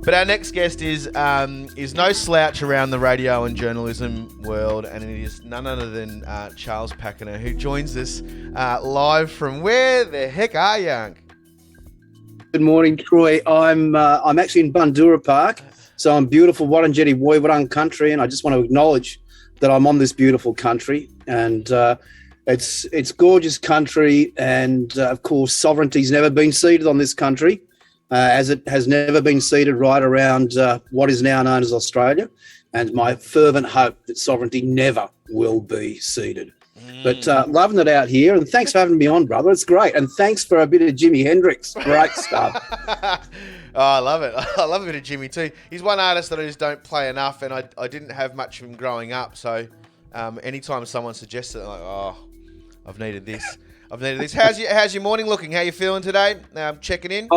But our next guest is no slouch around the radio and journalism world, and it is none other than Charles Pakana, who joins us live from where the heck are you, Unc? Good morning, Troy. I'm actually in Bundura Park, so I'm beautiful Wurundjeri Woiwurrung country, and I just want to acknowledge that I'm on this beautiful country, and it's gorgeous country, and of course sovereignty's never been ceded on this country, as it has never been ceded right around what is now known as Australia, and my fervent hope that sovereignty never will be ceded. But loving it out here, and thanks for having me on, brother. It's great, and thanks for a bit of Jimi Hendrix. Great stuff. Oh, I love it. I love a bit of Jimmy too. He's one artist that I just don't play enough, and I didn't have much of him growing up, so anytime someone suggests it, I'm like, oh, I've needed this. How's your morning looking? How you feeling today? Checking in?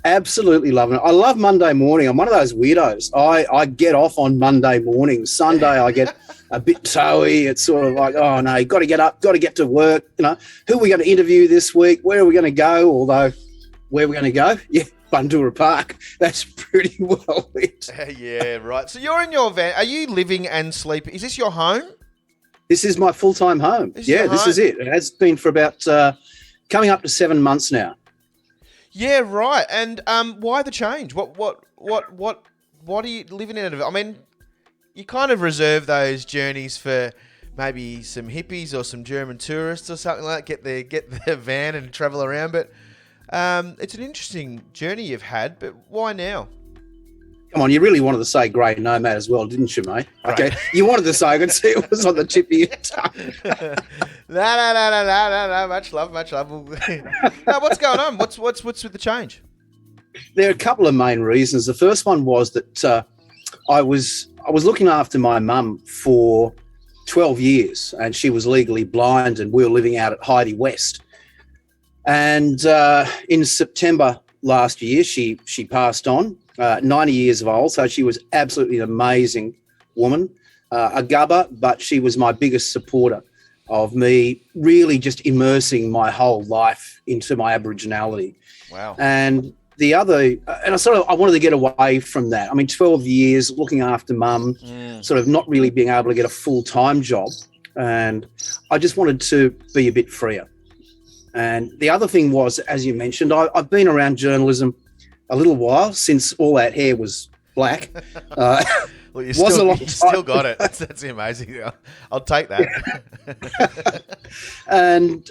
Absolutely loving it. I love Monday morning. I'm one of those weirdos. I get off on Monday morning. Sunday I get a bit toey. It's sort of like, oh no, got to get up, got to get to work. You know, who are we going to interview this week? Where are we going to go? Although, where are we going to go? Yeah, Bundura Park. That's pretty well it. Yeah, right. So you're in your van. Are you living and sleeping? Is this your home? This is my full-time home. This is it. It has been for about coming up to 7 months now. Yeah, right. And why the change? What are you living in it? I mean, you kind of reserve those journeys for maybe some hippies or some German tourists or something like that. Get the van and travel around. But it's an interesting journey you've had. But why now? Come on, you really wanted to say grey nomad as well, didn't you, mate? Right. Okay, you wanted to say. I could see it was on the tip of your tongue. No. Much love. No, what's going on? What's with the change? There are a couple of main reasons. The first one was that I was looking after my mum for 12 years, and she was legally blind, and we were living out at Heidi West. And in September last year, she passed on. 90 years of old, so she was absolutely an amazing woman, a gubber, but she was my biggest supporter of me really just immersing my whole life into my Aboriginality. Wow. And the other, and I wanted to get away from that. I mean, 12 years looking after mum, sort of not really being able to get a full-time job, and I just wanted to be a bit freer. And the other thing was, as you mentioned, I've been around journalism a little while, since all that hair was black. Well, you still got it. That's amazing. I'll take that. And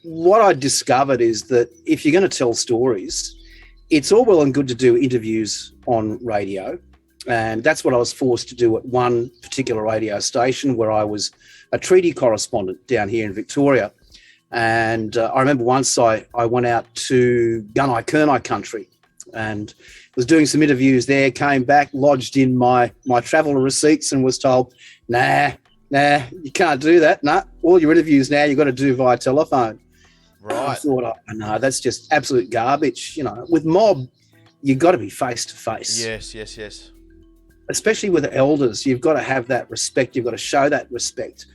what I discovered is that if you're going to tell stories, it's all well and good to do interviews on radio. And that's what I was forced to do at one particular radio station, where I was a treaty correspondent down here in Victoria. And I remember once I went out to Gunai-Kurnai country and was doing some interviews there, came back, lodged in my travel receipts, and was told, nah, you can't do that. Nah, all your interviews now you've got to do via telephone. Right. I thought, no, that's just absolute garbage. You know, with mob, you've got to be face to face. Yes. Especially with elders, you've got to have that respect. You've got to show that respect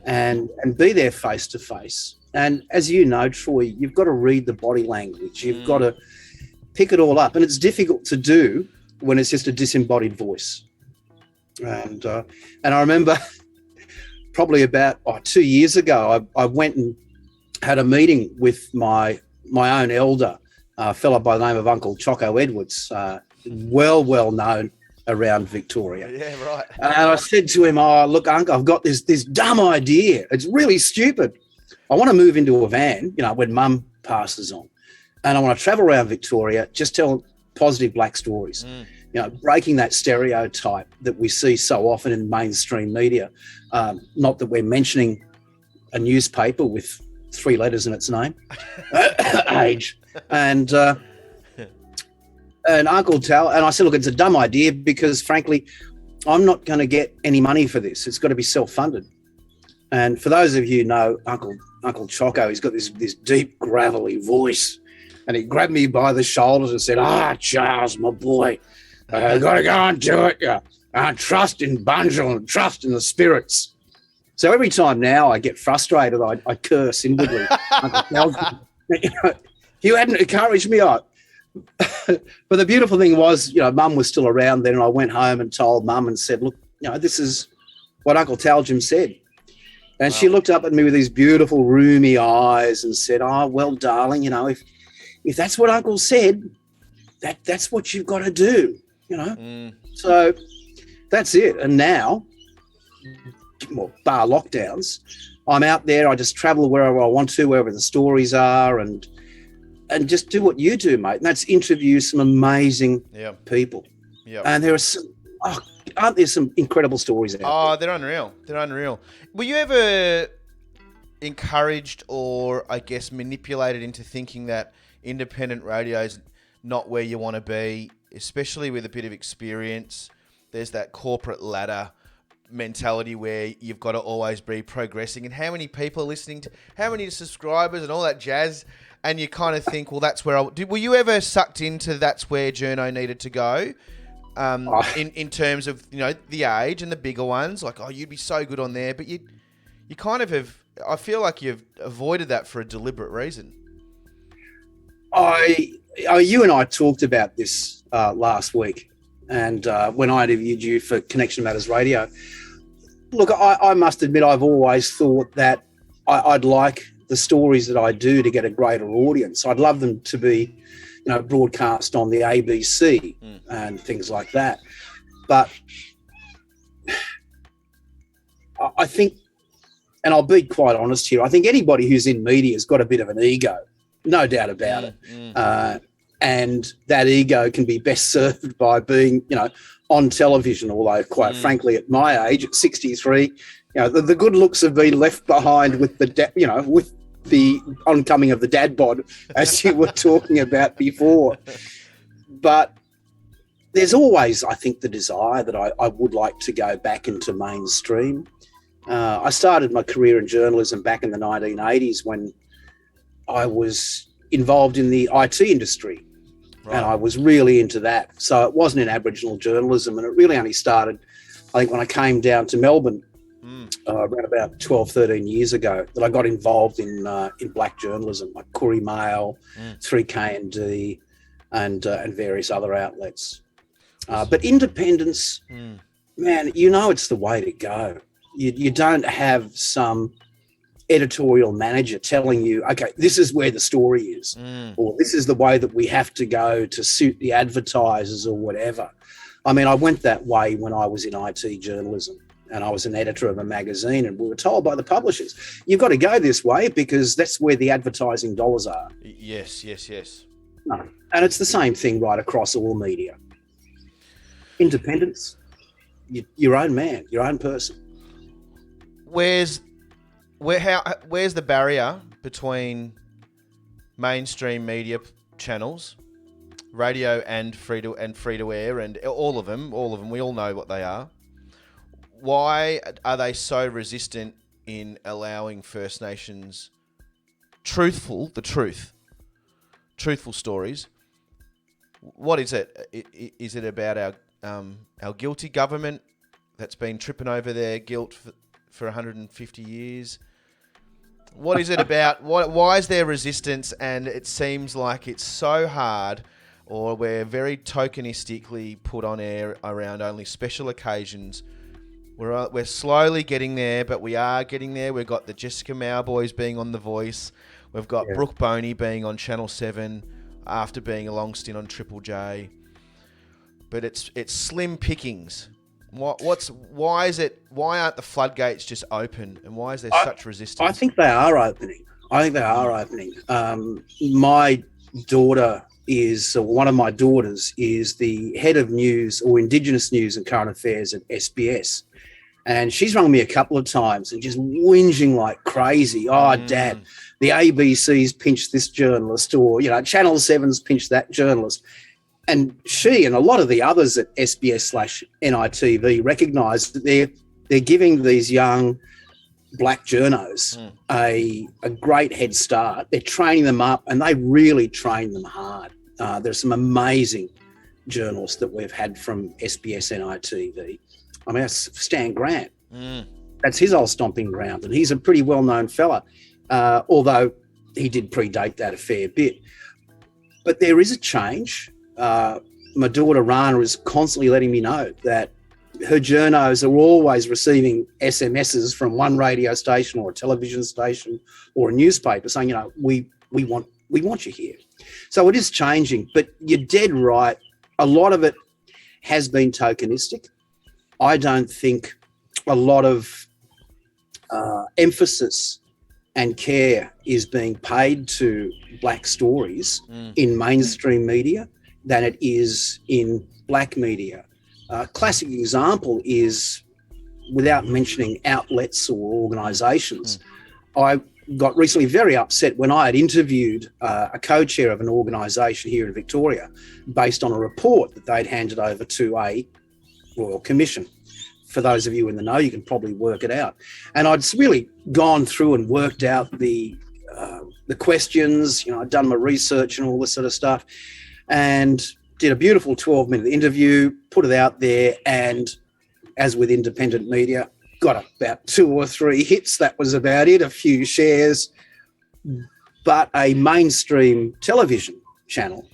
and be there face to face. And as you know, Troy, you've got to read the body language. You've got to pick it all up, and it's difficult to do when it's just a disembodied voice. And I remember probably about 2 years ago, I went and had a meeting with my own elder, a fellow by the name of Uncle Choco Edwards, well known around Victoria. Yeah, right. And I said to him, look, Uncle, I've got this dumb idea. It's really stupid. I want to move into a van, when Mum passes on. And I want to travel around Victoria, just tell positive black stories, breaking that stereotype that we see so often in mainstream media. Not that we're mentioning a newspaper with 3 letters in its name, age. And Uncle Tal, and I said, look, it's a dumb idea because, frankly, I'm not going to get any money for this. It's got to be self-funded. And for those of you who know Uncle Choco, he's got this deep, gravelly voice. And he grabbed me by the shoulders and said, Charles, my boy, got to go and do it. Trust in Bunjil and trust in the spirits. So every time now I get frustrated, I curse inwardly. Uncle Charles, you hadn't encouraged me. But the beautiful thing was, Mum was still around then, and I went home and told Mum and said, look, this is what Uncle Taljum said. And she looked up at me with these beautiful, roomy eyes and said, oh, well, darling, if that's what Uncle said, that's what you've got to do, So that's it. And now, well, bar lockdowns, I'm out there. I just travel wherever I want to, wherever the stories are, and just do what you do, mate. And that's interview some amazing people. Yeah. And there are some, aren't there some incredible stories out there? Oh, they're unreal. They're unreal. Were you ever encouraged or, I guess, manipulated into thinking that independent radio is not where you want to be, especially with a bit of experience? There's that corporate ladder mentality where you've got to always be progressing. And how many people are listening to, how many subscribers and all that jazz? And you kind of think, well, that's where were you ever sucked into that's where Journo needed to go? In terms of, the age and the bigger ones, like, oh, you'd be so good on there, but you kind of have, I feel like you've avoided that for a deliberate reason. You and I talked about this last week, and when I interviewed you for Connection Matters Radio, look, I must admit I've always thought that I'd like the stories that I do to get a greater audience. I'd love them to be, broadcast on the ABC and things like that. But I think, and I'll be quite honest here, I think anybody who's in media has got a bit of an ego, no doubt about it. And that ego can be best served by being, on television, although quite frankly, at my age, at 63, the good looks have been left behind with with the oncoming of the dad bod, as you were talking about before. But there's always, I think, the desire that I would like to go back into mainstream. I started my career in journalism back in the 1980s when I was involved in the IT industry. Right. And I was really into that. So it wasn't in Aboriginal journalism, and it really only started, I think, when I came down to Melbourne around about 12, 13 years ago, that I got involved in black journalism, like Koori Mail, 3KND, and various other outlets. But independence, man, it's the way to go. You don't have some editorial manager telling you, okay, this is where the story is, or this is the way that we have to go to suit the advertisers or whatever. I mean, I went that way when I was in IT journalism, and I was an editor of a magazine, and we were told by the publishers, you've got to go this way because that's where the advertising dollars are. Yes. No. And it's the same thing right across all media. Independence, your own man, your own person. Where's the barrier between mainstream media channels, radio and free to air, and all of them? We all know what they are. Why are they so resistant in allowing First Nations truthful stories? What is it? Is it about our guilty government that's been tripping over their guilt for 150 years? What is it about? Why is there resistance? And it seems like it's so hard, or we're very tokenistically put on air around only special occasions. We're slowly getting there, but we are getting there. We've got the Jessica Mauboys being on The Voice. We've got Brooke Boney being on Channel 7 after being a long stint on Triple J. But it's slim pickings. Why aren't the floodgates just open, and why is there such resistance? I think they are opening. My daughter one of my daughters is the head of news or Indigenous news and current affairs at SBS. And she's rung me a couple of times and just whinging like crazy. Oh, Dad, the ABC's pinched this journalist, or, Channel 7's pinched that journalist. And she and a lot of the others at SBS/NITV recognise that they're giving these young black journos a great head start. They're training them up, and they really train them hard. There's some amazing journalists that we've had from SBS/NITV. I mean, that's Stan Grant. That's his old stomping ground, and he's a pretty well-known fella, although he did predate that a fair bit. But there is a change. My daughter Rana is constantly letting me know that her journos are always receiving SMSs from one radio station or a television station or a newspaper saying, we want you here. So it is changing, but you're dead right. A lot of it has been tokenistic. I don't think a lot of emphasis and care is being paid to Black stories in mainstream media than it is in Black media. A classic example is, without mentioning outlets or organisations, I got recently very upset when I had interviewed a co-chair of an organisation here in Victoria based on a report that they'd handed over to a Royal Commission. For those of you in the know, you can probably work it out. And I'd really gone through and worked out the questions, I'd done my research and all this sort of stuff, and did a beautiful 12-minute interview, put it out there, and as with independent media, got about 2 or 3 hits. That was about it, a few shares. But a mainstream television channel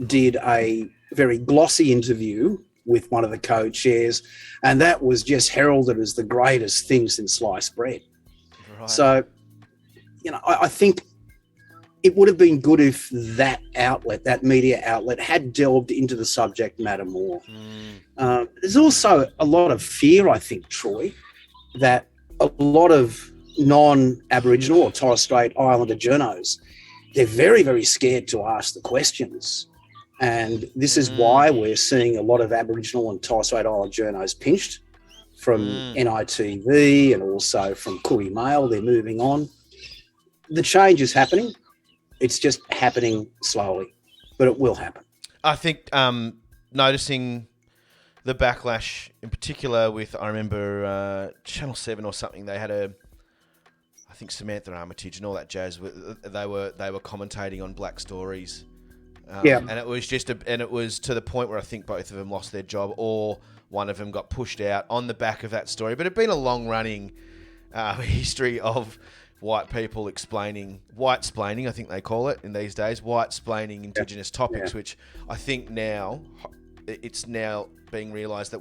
did a very glossy interview with one of the co-chairs, and that was just heralded as the greatest thing since sliced bread. Right. So, I think it would have been good if that media outlet, had delved into the subject matter more. There's also a lot of fear, I think, Troy, that a lot of non-Aboriginal or Torres Strait Islander journos, they're very, very scared to ask the questions. And this is why we're seeing a lot of Aboriginal and Torres Strait Islander journos pinched from NITV and also from Cooley Mail. They're moving on. The change is happening. It's just happening slowly, but it will happen. I think noticing the backlash in particular with, I remember Channel 7 or something, they had I think Samantha Armitage and all that jazz, they were commentating on Black stories. And it was it was to the point where I think both of them lost their job, or one of them got pushed out on the back of that story. But it'd been a long running history of white people white-splaining, I think they call it in these days, white-splaining Indigenous topics, which I think now, it's now being realised that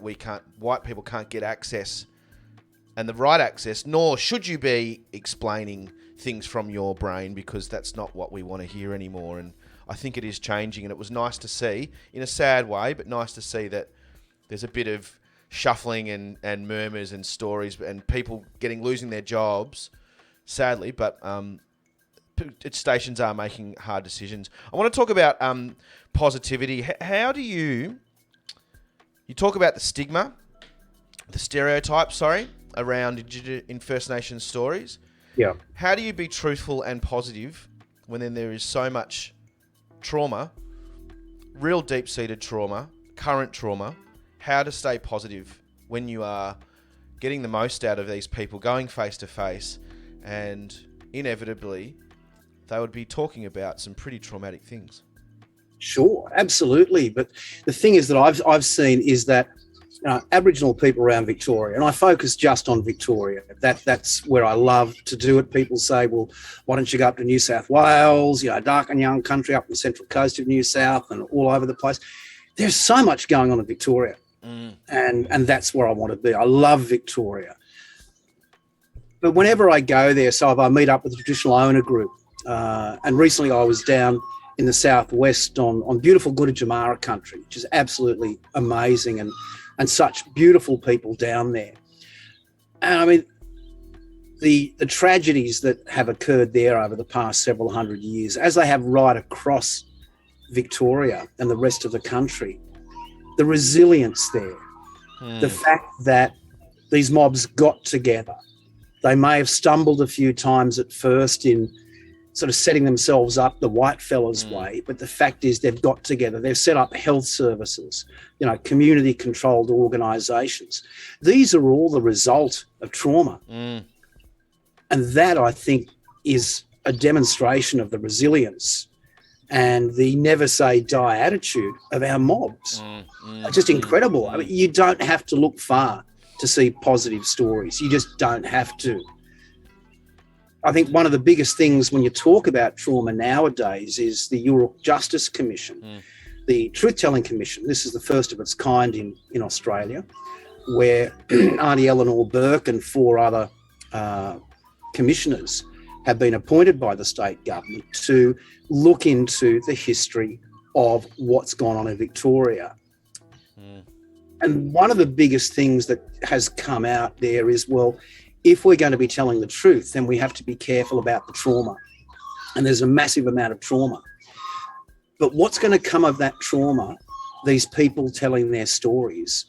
white people can't get access, and the right access, nor should you be explaining things from your brain, because that's not what we want to hear anymore. And I think it is changing, and it was nice to see, in a sad way, but nice to see that there's a bit of shuffling and murmurs and stories and people losing their jobs, sadly, but stations are making hard decisions. I want to talk about positivity. How do you talk about the stigma, the stereotype, around First Nations stories? Yeah. How do you be truthful and positive when then there is so much trauma, real deep-seated trauma, current trauma? How to stay positive when you are getting the most out of these people, going face to face, and inevitably they would be talking about some pretty traumatic things. Sure, absolutely. But the thing is that I've seen is that Aboriginal people around Victoria, and I focus just on Victoria. That's where I love to do it. People say, well, why don't you go up to New South Wales, dark and young country up the central coast of New South and all over the place. There's so much going on in Victoria, and that's where I want to be. I love Victoria. But whenever I go there, so if I meet up with a traditional owner group, and recently I was down in the southwest on beautiful Gurudjamara country, which is absolutely amazing, and such beautiful people down there. And I mean, the tragedies that have occurred there over the past several hundred years, as they have right across Victoria and the rest of the country, the resilience there, the fact that these mobs got together. They may have stumbled a few times at first in sort of setting themselves up the white fellas way, but the fact is they've got together. They've set up health services, community-controlled organisations. These are all the result of trauma. And that, I think, is a demonstration of the resilience and the never say die attitude of our mobs. Just incredible. I mean, you don't have to look far to see positive stories. You just don't have to. I think one of the biggest things when you talk about trauma nowadays is the Youth Justice Commission, the Truth-Telling Commission. This is the first of its kind in Australia, where Auntie Eleanor Burke and 4 other commissioners have been appointed by the state government to look into the history of what's gone on in Victoria. And one of the biggest things that has come out there is, well, if we're going to be telling the truth, then we have to be careful about the trauma. And there's a massive amount of trauma. But what's going to come of that trauma, these people telling their stories,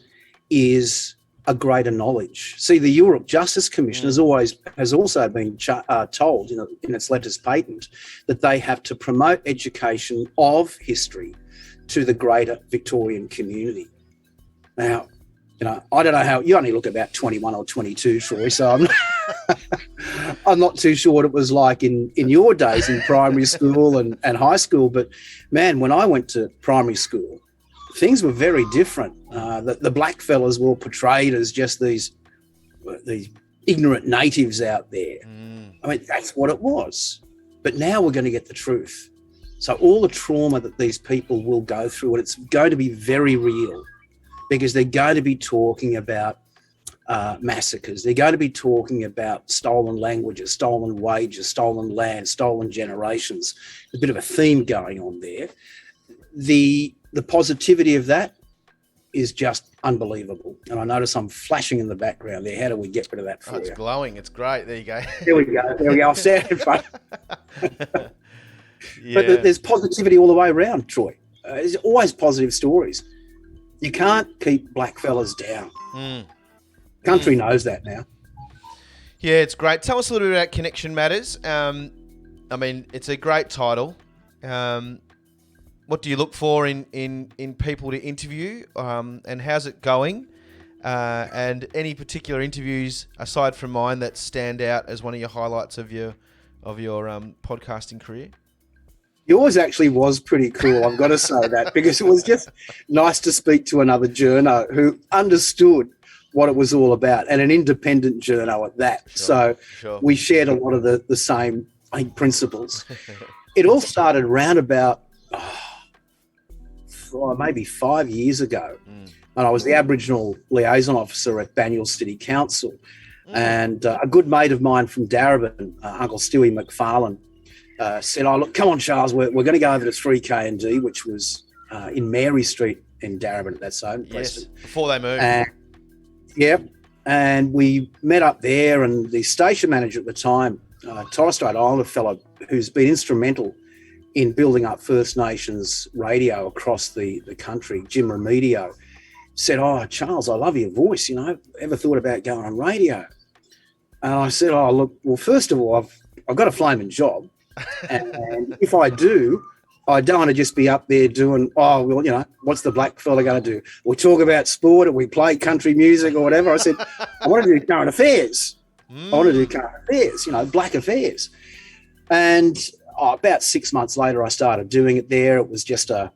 is a greater knowledge. See, the Youth Justice Commission has also been told in its letters patent that they have to promote education of history to the greater Victorian community. Now, I don't know how, you only look about 21 or 22, Troy, so I'm not too sure what it was like in your days in primary school and high school. But, man, when I went to primary school, things were very different. The black fellas were portrayed as just these ignorant natives out there. I mean, that's what it was. But now we're going to get the truth. So all the trauma that these people will go through, and it's going to be very real, because they're going to be talking about massacres. They're going to be talking about stolen languages, stolen wages, stolen land, stolen generations. There's a bit of a theme going on there. The positivity of that is just unbelievable. And I notice I'm flashing in the background there. How do we get rid of that for you? It's glowing. It's great. There you go. There we go. I'll stand in front. Yeah. But there's positivity all the way around, Troy. There's always positive stories. You can't keep black fellas down. Country knows that now. Yeah, it's great. Tell us a little bit about Connection Matters. I mean, it's a great title. What do you look for in people to interview, and how's it going? And any particular interviews aside from mine that stand out as one of your highlights of your podcasting career? Yours actually was pretty cool, I've got to say that, because it was just nice to speak to another journo who understood what it was all about, and an independent journo at that. Sure. We shared a lot of the same, I think, principles. It all started around about maybe 5 years ago, and I was the Aboriginal liaison officer at Banyule City Council, and a good mate of mine from Darebin, Uncle Stewie McFarlane, said, "Oh, look, come on, Charles, we're going to go over to 3K&D," which was in Mary Street in Darebin at that time. Yes, before they moved. And we met up there, and the station manager at the time, Torres Strait Islander fellow who's been instrumental in building up First Nations radio across the country, Jim Remedio, said, "Oh, Charles, I love your voice, ever thought about going on radio?" And I said, "Oh, look, well, first of all, I've got a flaming job. And if I do, I don't want to just be up there doing, what's the black fella going to do? We talk about sport, or we play country music or whatever." I said, "I want to do current affairs. I want to do current affairs, black affairs." And about 6 months later, I started doing it there. It was just I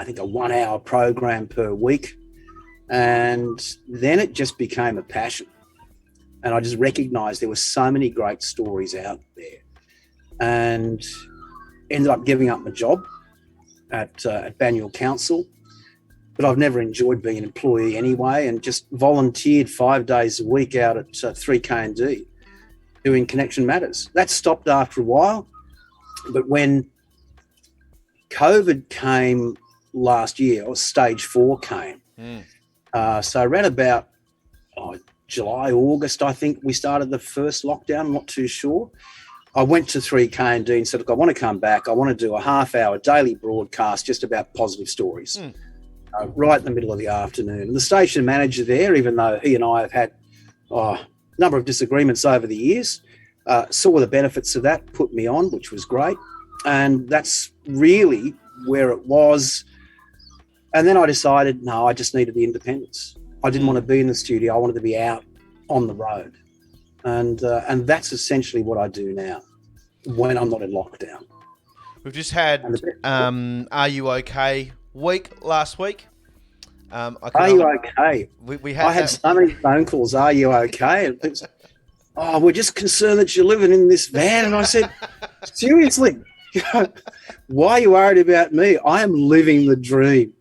think a 1 hour program per week. And then it just became a passion. And I just recognized there were so many great stories out there, and ended up giving up my job at Banyule Council. But I've never enjoyed being an employee anyway, and just volunteered 5 days a week out at 3K&D doing Connection Matters. That stopped after a while. But when COVID came last year, or stage 4 came, so around about July, August, I think we started the first lockdown. I'm not too sure. I went to 3K&D and said, "Look, I want to come back. I want to do a half-hour daily broadcast just about positive stories, right in the middle of the afternoon." And the station manager there, even though he and I have had a number of disagreements over the years, saw the benefits of that, put me on, which was great. And that's really where it was. And then I decided, no, I just needed the independence. I didn't want to be in the studio. I wanted to be out on the road. And that's essentially what I do now when I'm not in lockdown. We've just had Are You OK week last week. Are you okay? I had so many phone calls. Are you okay? And "Oh, we're just concerned that you're living in this van." And I said, "Seriously, why are you worried about me? I am living the dream.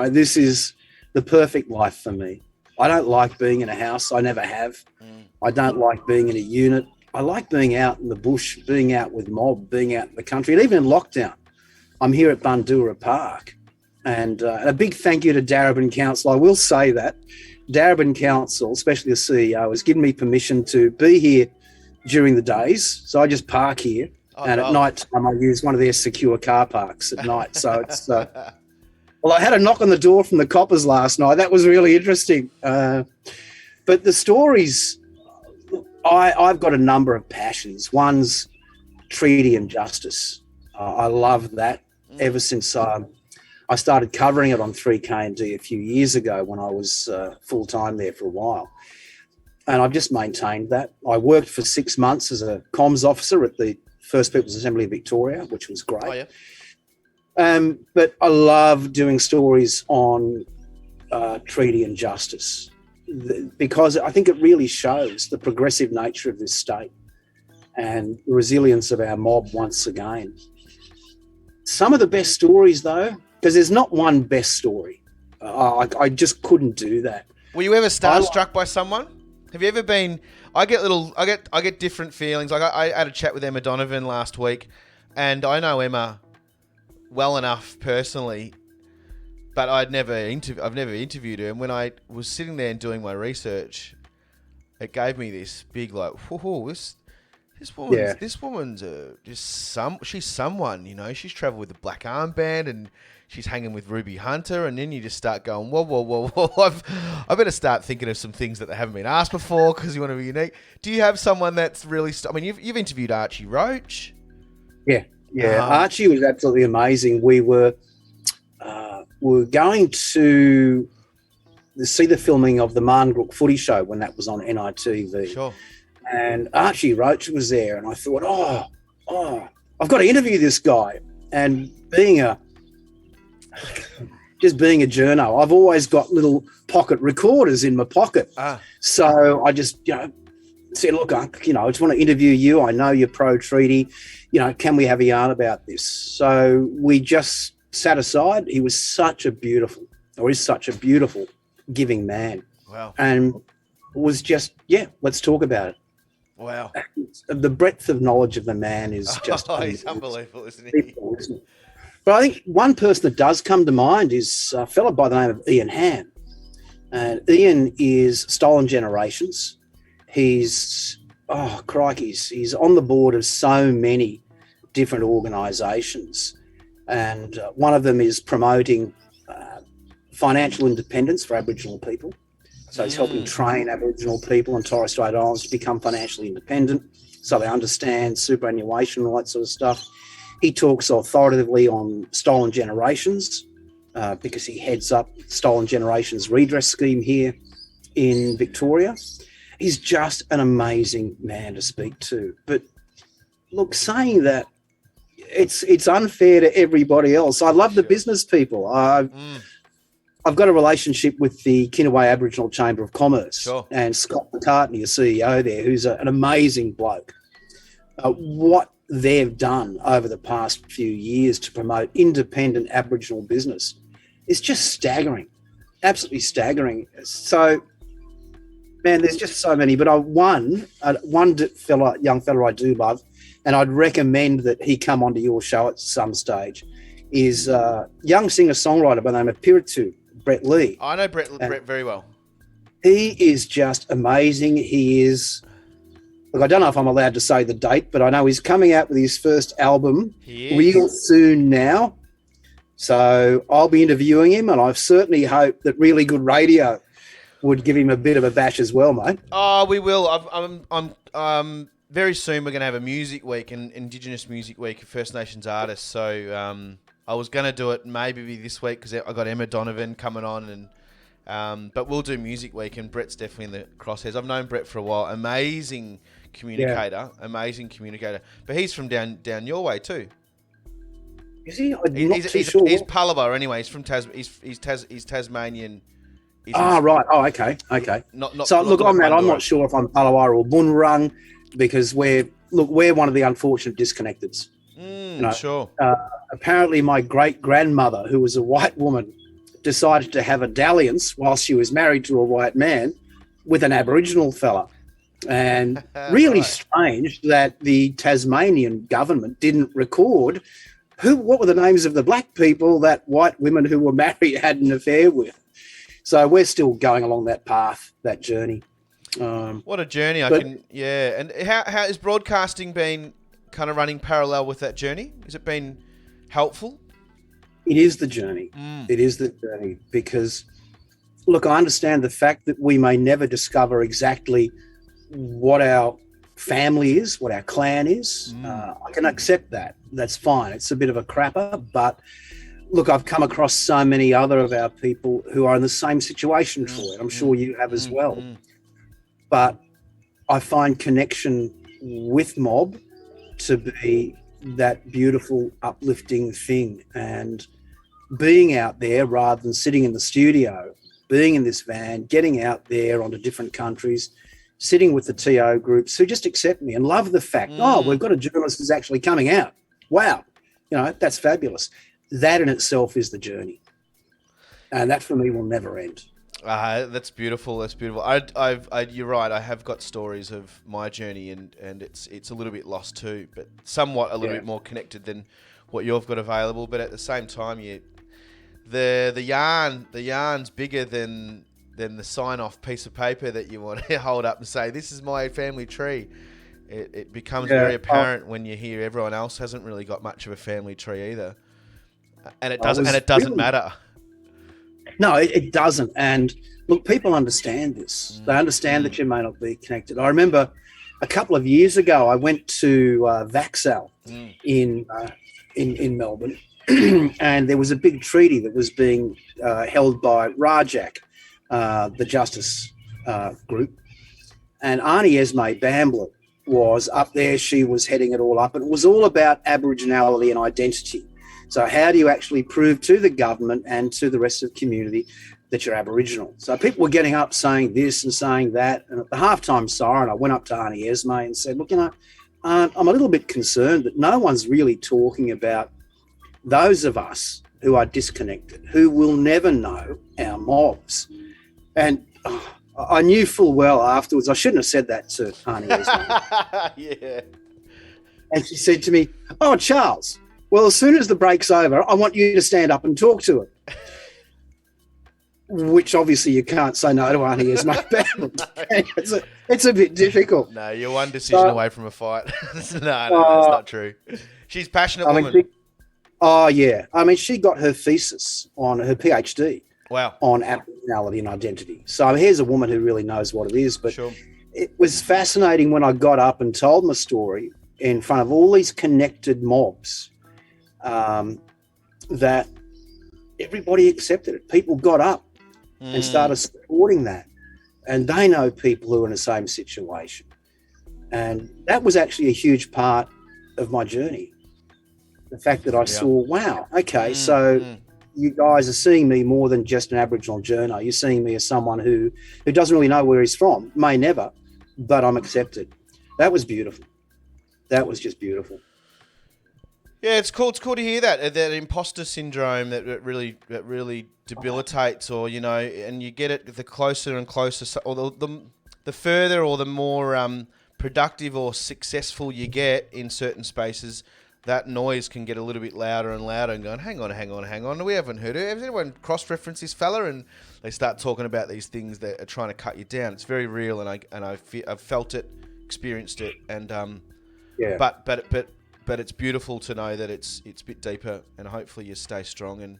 This is the perfect life for me. I don't like being in a house. I never have. I don't like being in a unit. I like being out in the bush, being out with mob, being out in the country, and even in lockdown. I'm here at Bundoora Park." And a big thank you to Darebin Council. I will say that Darebin Council, especially the CEO, has given me permission to be here during the days. So I just park here. At night time, I use one of their secure car parks at night. So it's... well, I had a knock on the door from the coppers last night. That was really interesting. But the stories, I've got a number of passions. One's treaty and justice. I love that ever since I started covering it on 3K&D a few years ago when I was full-time there for a while. And I've just maintained that. I worked for 6 months as a comms officer at the First People's Assembly of Victoria, which was great. Oh, yeah. But I love doing stories on treaty and justice because I think it really shows the progressive nature of this state and the resilience of our mob once again. Some of the best stories, though, because there's not one best story. I just couldn't do that. Were you ever starstruck by someone? Have you ever been? I get different feelings. Like I had a chat with Emma Donovan last week, and I know Emma well enough personally, but I've never interviewed her. And when I was sitting there and doing my research, it gave me this big like, whoa, this woman's she's someone, you know. She's travelled with the Black Armband and she's hanging with Ruby Hunter, and then you just start going, whoa. I better start thinking of some things that they haven't been asked before because you want to be unique. Do you have someone that's really? I mean, you've interviewed Archie Roach. Yeah. Archie was absolutely amazing. We were going to see the filming of the Marngrook footy show when that was on NITV. Sure. And Archie Roach was there, and I thought, oh, I've got to interview this guy. And being a journo, I've always got little pocket recorders in my pocket. So I just, said, look, I just want to interview you. I know you're pro-treaty. Can we have a yarn about this? So we just sat aside. He was such a beautiful, giving man. Wow. And was just, let's talk about it. Wow. The breadth of knowledge of the man is just... he's unbelievable, isn't he? But I think one person that does come to mind is a fellow by the name of Ian Ham. And Ian is Stolen Generations. He's on the board of so many different organisations. And one of them is promoting financial independence for Aboriginal people. So he's helping train Aboriginal people and Torres Strait Islanders to become financially independent so they understand superannuation and all that sort of stuff. He talks authoritatively on Stolen Generations because he heads up Stolen Generations redress scheme here in Victoria. He's just an amazing man to speak to. But look, saying that, it's unfair to everybody else. I love the business people. I've got a relationship with the Kinaway Aboriginal Chamber of Commerce and Scott McCartney, a CEO there, who's an amazing bloke. What they've done over the past few years to promote independent Aboriginal business is just staggering, absolutely staggering. So, man, there's just so many. But one young fella I do love, and I'd recommend that he come onto your show at some stage, is a young singer-songwriter by the name of Piritu, Brett Lee. I know Brett very well. He is just amazing. He is... Look, I don't know if I'm allowed to say the date, but I know he's coming out with his first album real soon now. So I'll be interviewing him, and I certainly hope that Really Good Radio would give him a bit of a bash as well, mate. Oh, we will. I'm very soon we're going to have a music week, an Indigenous Music Week of First Nations artists. So I was going to do it maybe this week because I got Emma Donovan coming on, and but we'll do Music Week, and Brett's definitely in the crosshairs. I've known Brett for a while. Amazing communicator. But he's from down your way too. Is he? I'm not too sure. He's Palawa anyway. He's from he's Tasmanian Right. Oh, okay. Not So look, on that, I'm Mandurah. not sure if I'm Palawa or Bunurong, because we're one of the unfortunate disconnecteds. Sure. Apparently, my great grandmother, who was a white woman, decided to have a dalliance while she was married to a white man with an Aboriginal fella. And really Right. strange that the Tasmanian government didn't record what were the names of the black people that white women who were married had an affair with. So we're still going along that path, that journey. What a journey! And how is broadcasting been kind of running parallel with that journey? Has it been helpful? It is the journey. It is the journey because, look, I understand the fact that we may never discover exactly what our family is, what our clan is. I can accept that. That's fine. It's a bit of a crapper, but look, I've come across so many other of our people who are in the same situation for it. I'm sure you have as well. But I find connection with mob to be that beautiful, uplifting thing. And being out there rather than sitting in the studio, being in this van, getting out there onto different countries, sitting with the TO groups who just accept me and love the fact, we've got a journalist who's actually coming out. Wow. That's fabulous. That in itself is the journey. And that for me will never end. That's beautiful. That's beautiful. You're right. I have got stories of my journey, and it's a little bit lost too, but somewhat a little bit more connected than what you've got available. But at the same time, the yarn's bigger than the sign-off piece of paper that you want to hold up and say, "This is my family tree." It becomes very apparent when you hear everyone else hasn't really got much of a family tree either, and it doesn't matter. No, it doesn't. And look, people understand this. They understand that you may not be connected. I remember a couple of years ago, I went to Vaxal in Melbourne, and there was a big treaty that was being held by Rajak, the Justice group, and Arnie Esme Bamblett was up there. She was heading it all up, and it was all about Aboriginality and identity. So how do you actually prove to the government and to the rest of the community that you're Aboriginal? So people were getting up saying this and saying that. And at the halftime siren, I went up to Arnie Esme and said, look, I'm a little bit concerned that no one's really talking about those of us who are disconnected, who will never know our mobs. And I knew full well afterwards, I shouldn't have said that to Arnie Esme. Yeah. And she said to me, oh, Charles, well, as soon as the break's over, I want you to stand up and talk to it. Which obviously you can't say no to Arnie Esme Bamblett. It's a bit difficult. No, you're one decision away from a fight. No, that's not true. She's a passionate woman. She got her thesis on her PhD. Wow. On Aboriginality and identity. So here's a woman who really knows what it is. But It was fascinating when I got up and told my story in front of all these connected mobs, that everybody accepted it. People got up and started supporting that. And they know people who are in the same situation. And that was actually a huge part of my journey. The fact that I saw, wow, okay, you guys are seeing me more than just an Aboriginal journo. You're seeing me as someone who doesn't really know where he's from, may never, but I'm accepted. That was beautiful. That was just beautiful. Yeah, it's cool. It's cool to hear that imposter syndrome that really debilitates, or and you get it the closer and closer, or the further or the more productive or successful you get in certain spaces. That noise can get a little bit louder and louder, and going, hang on, we haven't heard it. Has anyone cross-referenced this fella? And they start talking about these things that are trying to cut you down. It's very real, and I've felt it, experienced it, and but it's beautiful to know that it's a bit deeper, and hopefully you stay strong. And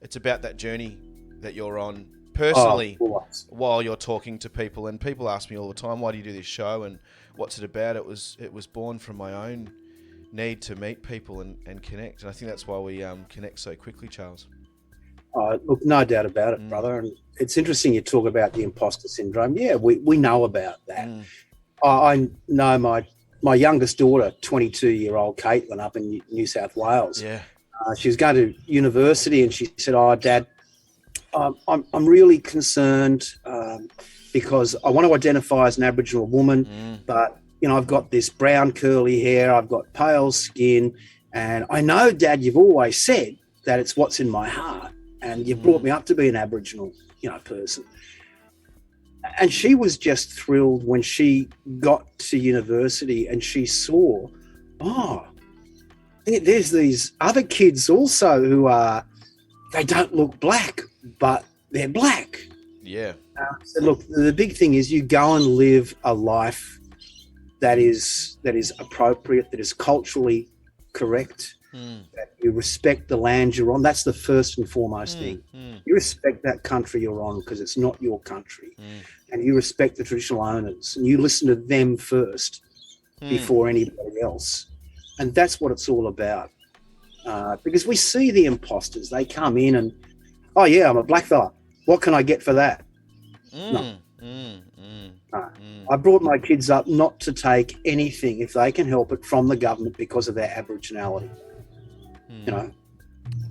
it's about that journey that you're on personally while you're talking to people. And people ask me all the time, why do you do this show and what's it about? It was born from my own need to meet people and connect, and I think that's why we connect so quickly, Charles. Look, no doubt about it, brother. And it's interesting you talk about the imposter syndrome. Yeah, we know about that. I know my youngest daughter, 22-year-old Caitlin, up in New South Wales. Yeah, she was going to university, and she said, "Oh, Dad, I'm really concerned because I want to identify as an Aboriginal woman, but I've got this brown curly hair, I've got pale skin, and I know, Dad, you've always said that it's what's in my heart, and you've brought me up to be an Aboriginal, person. And she was just thrilled when she got to university and she saw, there's these other kids also who they don't look black, but they're black. Yeah. So look, the big thing is you go and live a life that is appropriate, that is culturally correct, that you respect the land you're on. That's the first and foremost thing. You respect that country you're on because it's not your country. And you respect the traditional owners and you listen to them first before anybody else. And that's what it's all about. Because we see the imposters. They come in and, oh, yeah, I'm a black fella. What can I get for that? No. I brought my kids up not to take anything, if they can help it, from the government because of their Aboriginality. A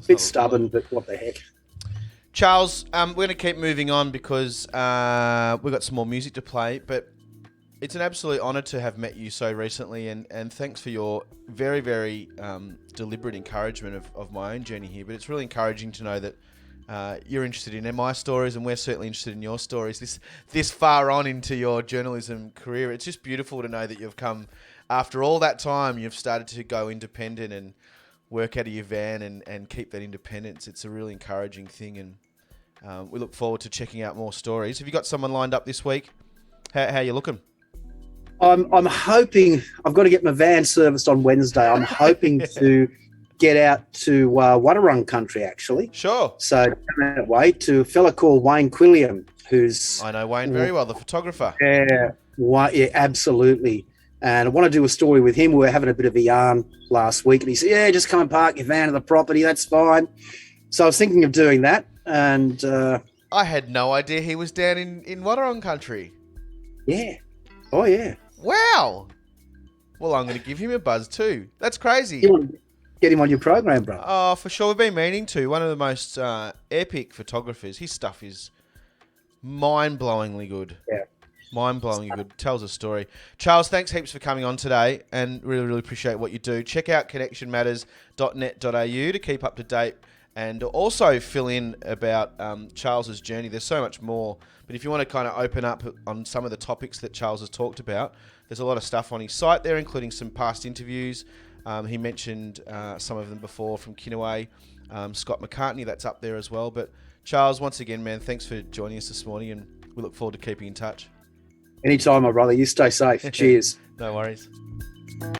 bit stubborn, but what the heck. Charles, we're going to keep moving on because we've got some more music to play, but it's an absolute honour to have met you so recently, and thanks for your very, very deliberate encouragement of my own journey here. But it's really encouraging to know that you're interested in my stories, and we're certainly interested in your stories this far on into your journalism career. It's just beautiful to know that you've come, after all that time, you've started to go independent and work out of your van and keep that independence. It's a really encouraging thing, and we look forward to checking out more stories. Have you got someone lined up this week? How are you looking? I'm hoping, I've got to get my van serviced on Wednesday. I'm hoping to get out to Wadawurrung country, actually. Sure. So down that way to a fella called Wayne Quilliam, who's... I know Wayne very well, the photographer. Yeah, absolutely. And I want to do a story with him. We were having a bit of a yarn last week, and he said, yeah, just come and park your van at the property. That's fine. So I was thinking of doing that. And I had no idea he was down in Wadawurrung country. Yeah. Oh, yeah. Wow. Well, I'm going to give him a buzz too. That's crazy. You want to get him on your program, bro? Oh, for sure. We've been meaning to. One of the most epic photographers. His stuff is mind-blowingly good. Yeah. Mind-blowingly good. Tells a story. Charles, thanks heaps for coming on today, and really, really appreciate what you do. Check out connectionmatters.net.au to keep up to date, and also fill in about Charles's journey. There's so much more, but if you want to kind of open up on some of the topics that Charles has talked about, there's a lot of stuff on his site there, including some past interviews. He mentioned some of them before from Kinaway, Scott McCartney, that's up there as well. But Charles, once again, man, thanks for joining us this morning, and we look forward to keeping in touch. Anytime, my brother. You stay safe. Cheers. No worries.